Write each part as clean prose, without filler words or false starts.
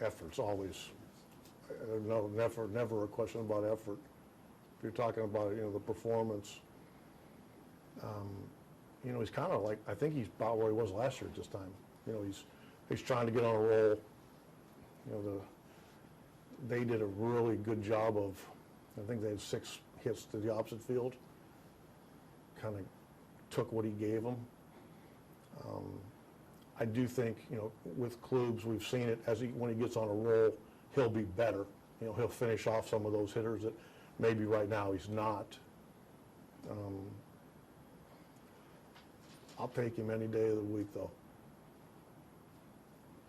effort's always, no, never a question about effort. If you're talking about, the performance, he's kind of like, I think he's about where he was last year at this time. He's trying to get on a roll. They did a really good job of, I think they had 6 hits to the opposite field. Kind of took what he gave them. I do think, with Klubs, we've seen it when he gets on a roll, he'll be better. He'll finish off some of those hitters that maybe right now he's not. I'll take him any day of the week, though.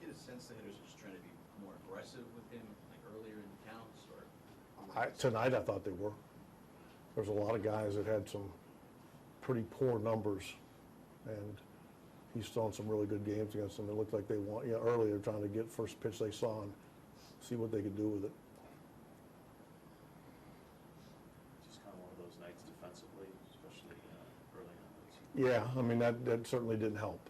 Get a sense the hitters are just trying to be more aggressive with him, like earlier in counts, or Tonight I thought they were. There's a lot of guys that had some pretty poor numbers, and he's thrown some really good games against them. It looked like they want, earlier trying to get first pitch they saw and see what they could do with it. Just kind of one of those nights defensively, especially early on. Yeah, I mean, that certainly didn't help.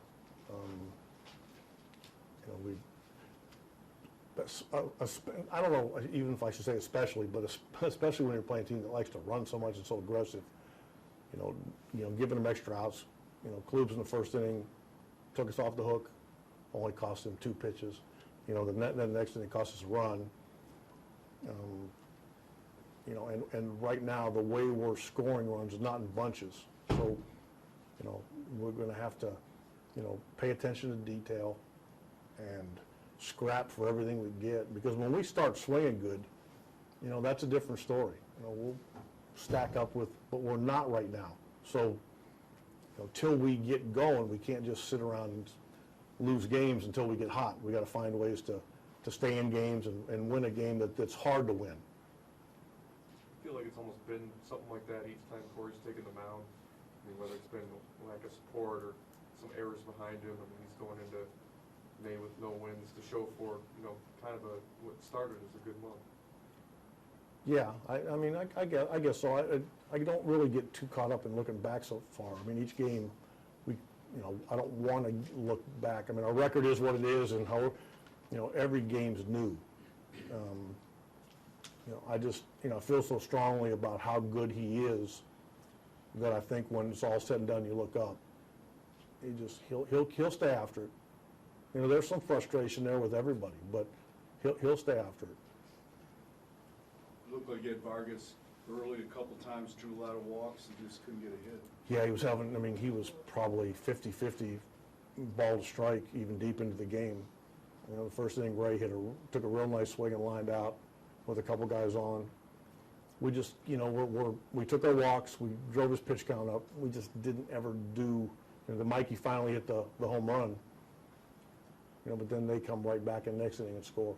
I don't know even if I should say especially, but especially when you're playing a team that likes to run so much and so aggressive, giving them extra outs. Klubs in the first inning took us off the hook, only cost him 2 pitches. The next inning cost us a run. And right now the way we're scoring runs is not in bunches. So, we're going to have to, pay attention to detail and scrap for everything we get. Because when we start swinging good, that's a different story. We'll stack up with, but we're not right now. So, till we get going, we can't just sit around and lose games until we get hot. We got to find ways to stay in games and win a game that's hard to win. I feel like it's almost been something like that each time Corey's taken the mound. I mean, whether it's been lack of support or some errors behind him. I mean, he's going into May with no wins to show for, kind of what started as a good month. Yeah, I guess so. I don't really get too caught up in looking back so far. I mean, each game, I don't want to look back. I mean, our record is what it is, and how, every game's new. I just, feel so strongly about how good he is that I think when it's all said and done, you look up. He'll stay after it. There's some frustration there with everybody, but he'll stay after it. Looked like he had Vargas early a couple times, drew a lot of walks, and just couldn't get a hit. Yeah, he was probably 50-50 ball to strike even deep into the game. The first inning, Ray took a real nice swing and lined out with a couple guys on. We just, we took our walks, we drove his pitch count up. We just didn't ever do, the Mikey finally hit the home run. But then they come right back in the next inning and score.